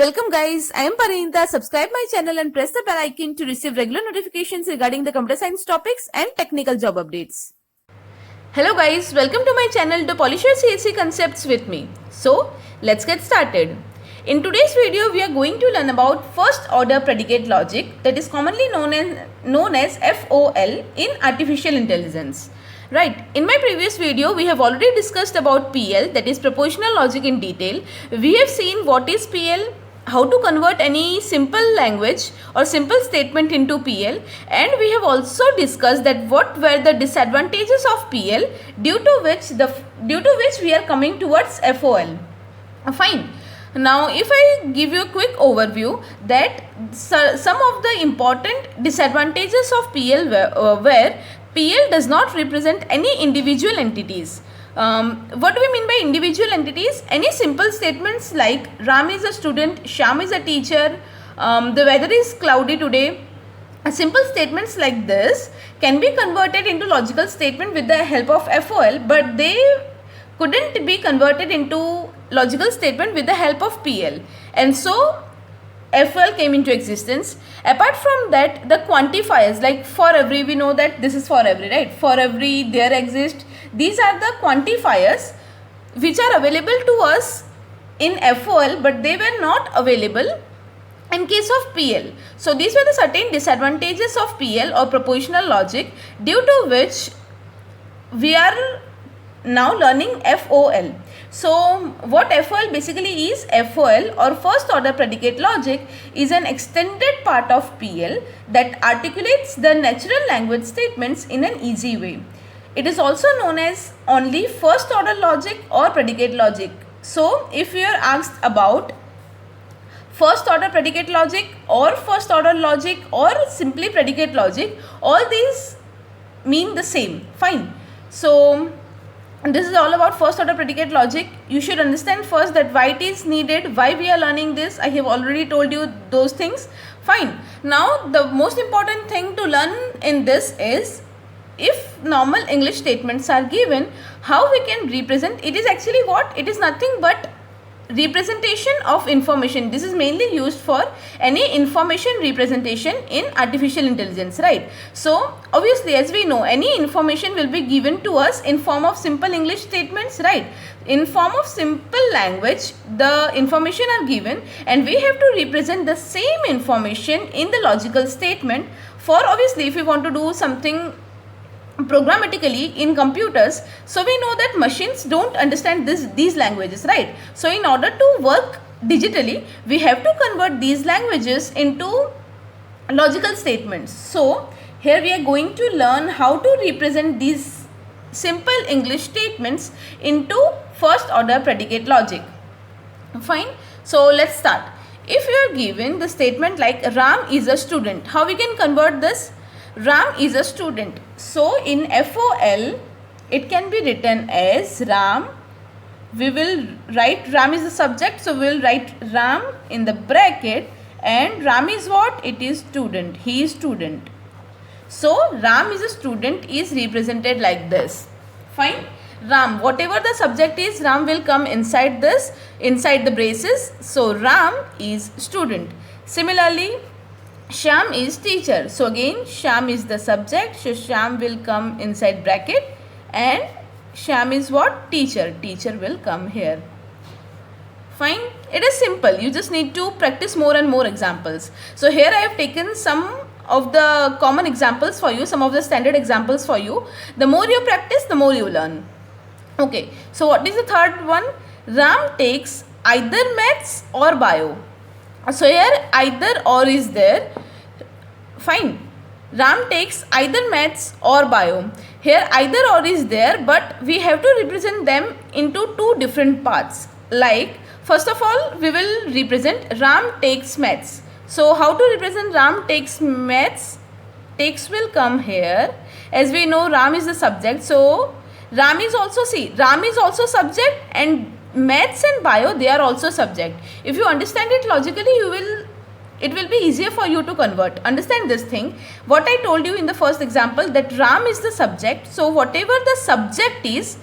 Welcome guys, I am Parinita. Subscribe my channel and press the bell icon to receive regular notifications regarding the computer science topics and technical job updates. Hello guys, welcome to my channel to polish your CSE concepts with me. So, let's get started. In today's video, we are going to learn about first order predicate logic, that is commonly known as FOL in artificial intelligence. Right, in my previous video, we have already discussed about PL, that is propositional logic, in detail. We have seen what is PL, how to convert any simple language or simple statement into PL, and we have also discussed that what were the disadvantages of PL due to which we are coming towards FOL. Fine. Now, if I give you a quick overview that some of the important disadvantages of PL were PL does not represent any individual entities. What do we mean by individual entities? Any simple statements like Ram is a student, Sham is a teacher, the weather is cloudy today. Simple statements like this can be converted into logical statement with the help of FOL, but they couldn't be converted into logical statement with the help of PL, and so FOL came into existence. Apart from that, the quantifiers like for every, we know that this is for every, right? For every, there exists. These are the quantifiers which are available to us in FOL, but they were not available in case of PL. So these were the certain disadvantages of PL or propositional logic, due to which we are now learning FOL. So what FOL basically is, FOL or first order predicate logic is an extended part of PL that articulates the natural language statements in an easy way. It is also known as only first order logic or predicate logic. So if you are asked about first order predicate logic or first order logic or simply predicate logic, all these mean the same. Fine. So this is all about first order predicate logic. You should understand first that why it is needed, why we are learning this. I have already told you those things. Fine. Now the most important thing to learn in this is, if normal English statements are given, how we can represent. It is actually what? It is nothing but representation of information. This is mainly used for any information representation in artificial intelligence, right? So obviously, as we know, any information will be given to us in form of simple English statements, right? In form of simple language, the information are given, and we have to represent the same information in the logical statement. For obviously, if we want to do something programmatically in computers, so we know that machines don't understand these languages, right? So in order to work digitally, we have to convert these languages into logical statements. So here we are going to learn how to represent these simple English statements into first order predicate logic. Fine. So let's start. If you are given the statement like Ram is a student, how we can convert this? Ram is a student. So in FOL, it can be written as Ram. We will write Ram is the subject, so we will write Ram in the bracket, and Ram is what? It is student. He is student. So Ram is a student is represented like this. Fine. Ram, whatever the subject is, Ram will come inside this, inside the braces. So Ram is student. Similarly, Sham is teacher. So again, Sham is the subject. So Sham will come inside bracket, and Sham is what? Teacher. Teacher will come here. Fine. It is simple. You just need to practice more and more examples. So here I have taken some of the common examples for you, some of the standard examples for you. The more you practice, the more you learn. Okay. So what is the third one? Ram takes either maths or bio. So here either or is there. Fine. Ram takes either maths or bio. Here either or is there, but we have to represent them into two different parts. Like, first of all, we will represent Ram takes maths. So how to represent Ram takes maths? Takes will come here. As we know, Ram is the subject. So Ram is also, see, Ram is also subject, and maths and bio, they are also subject. If you understand it logically, it will be easier for you to convert. Understand this thing. What I told you in the first example, that Ram is the subject. So whatever the subject is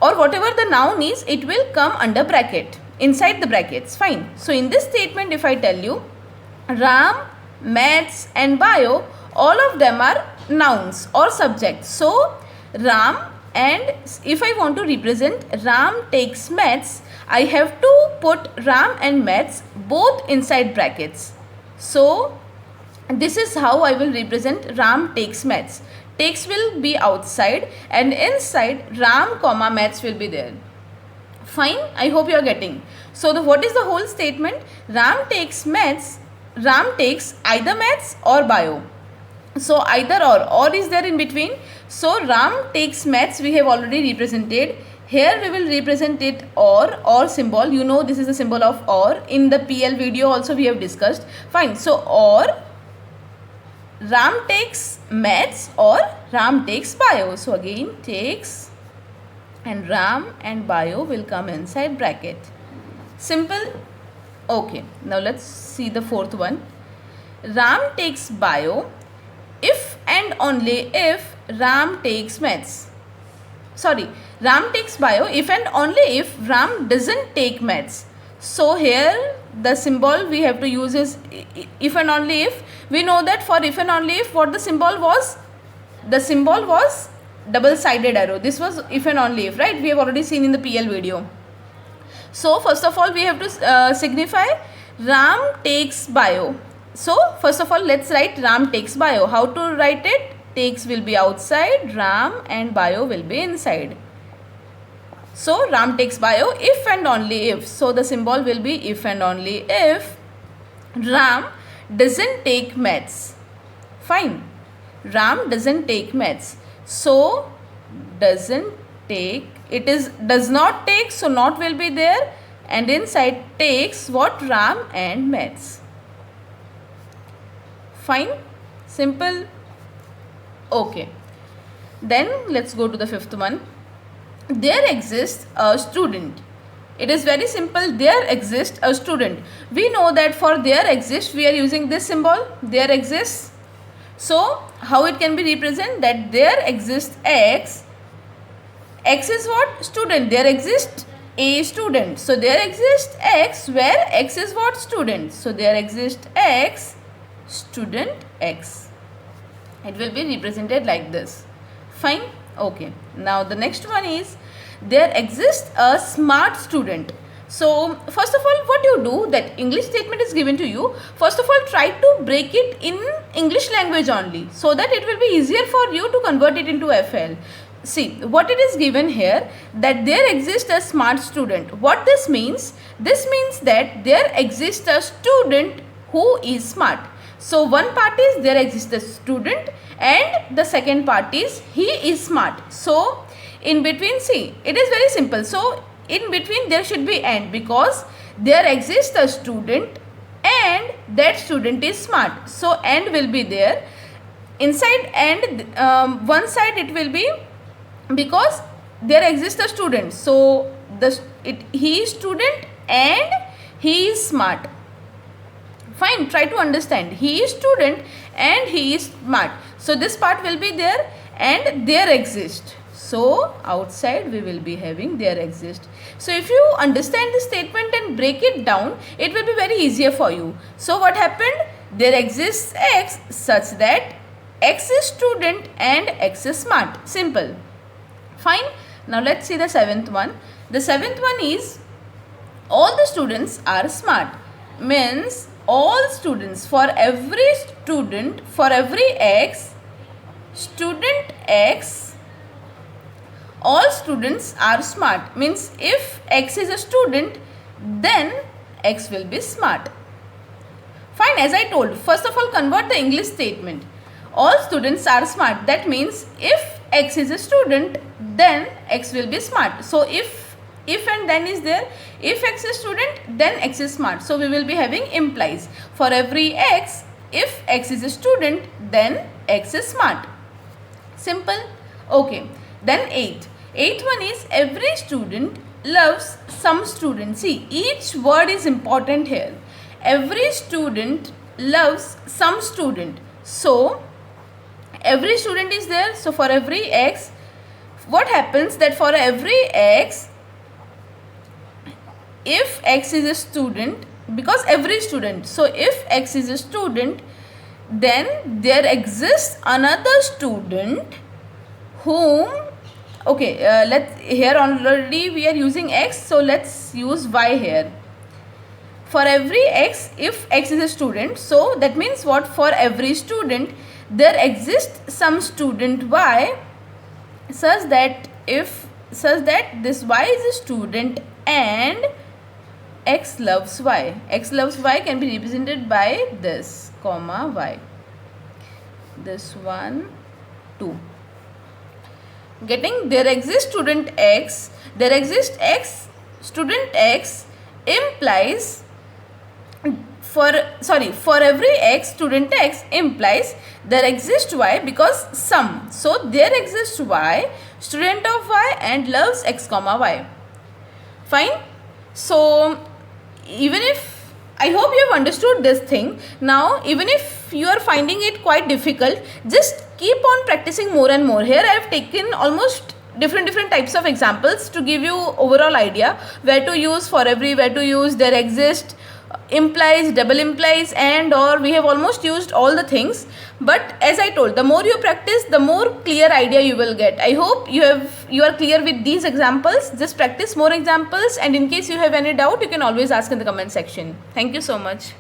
or whatever the noun is, it will come under bracket. inside the brackets. Fine. So in this statement, if I tell you Ram, maths and bio, all of them are nouns or subjects. So Ram, and if I want to represent Ram takes maths, I have to put Ram and maths both inside brackets. So this is how I will represent Ram takes maths. Takes will be outside and inside Ram comma maths will be there. Fine, I hope you are getting. So what is the whole statement? Ram takes maths, Ram takes either maths or bio. So either or is there in between. So Ram takes maths we have already represented. Here we will represent it or symbol. You know this is the symbol of or. In the PL video also we have discussed. Fine, so or Ram takes maths or Ram takes bio. So again takes and Ram and bio will come inside bracket. Simple. Okay, now let's see the fourth one. Ram takes bio if and only if Ram takes maths. Sorry, Ram takes bio if and only if Ram doesn't take maths. So here the symbol we have to use is if and only if. We know that for if and only if what the symbol was? The symbol was double-sided arrow. This was if and only if, right? We have already seen in the PL video. So first of all we have to signify Ram takes bio. So first of all let's write Ram takes bio. How to write it? Takes will be outside, Ram and bio will be inside. So Ram takes bio if and only if. So the symbol will be if and only if Ram doesn't take maths. Fine. Ram doesn't take maths. So doesn't take, it is does not take, so not will be there, and inside takes what? Ram and maths. Fine. Simple. Okay. Then let's go to the fifth one. There exists a student. It is very simple. There exists a student. We know that for there exists we are using this symbol. There exists. So how it can be represented? That there exists X. X is what? Student. There exists a student. So there exists X where X is what? Student. So there exists X, student X. It will be represented like this. Fine. Okay. Now the next one is there exists a smart student. So first of all what you do, that English statement is given to you. First of all try to break it in English language only, so that it will be easier for you to convert it into FL. See what it is given here, that there exists a smart student. What this means? This means that there exists a student who is smart. So one part is there exists a student and the second part is he is smart. So in between, see, it is very simple. So in between there should be and, because there exists a student and that student is smart. So and will be there. Inside and one side it will be because there exists a student. So he is student and he is smart. Fine, try to understand. He is student and he is smart. So this part will be there and there exists. So outside we will be having there exist. So if you understand the statement and break it down, it will be very easier for you. So what happened? There exists X such that X is student and X is smart. Simple. Fine. Now let's see the seventh one. The seventh one is all the students are smart. Means all students, for every student, for every X, student X, all students are smart. Means if X is a student, then X will be smart. Fine, as I told, first of all convert the English statement. All students are smart. That means if X is a student, then X will be smart. So if and then is there, if X is student, then X is smart. So we will be having implies. For every X, if X is a student, then X is smart. Simple. Okay. Then eighth one is every student loves some student. See, each word is important here. Every student loves some student. So every student is there. So for every X, what happens that for every X, if x is a student, because every student, so if x is a student, then there exists another student whom, okay, let's, here already we are using x, so let's use y here. For every x, if x is a student, so that means what, for every student there exists some student y such that this y is a student and x loves y. X loves y can be represented by this comma y, this 1 2. Getting, there exists student x, there exists x, student x implies, for every x, student x implies there exists y, because sum, so there exists y, student of y and loves x comma y. Fine. So even if, I hope you have understood this thing. Now even if you are finding it quite difficult, just keep on practicing more and more. Here I have taken almost different types of examples to give you overall idea where to use for every, where to use there exist, implies, double implies, and or we have almost used all the things. But as I told, the more you practice, the more clear idea you will get. I hope you are clear with these examples. Just practice more examples, and in case you have any doubt, you can always ask in the comment section. Thank you so much.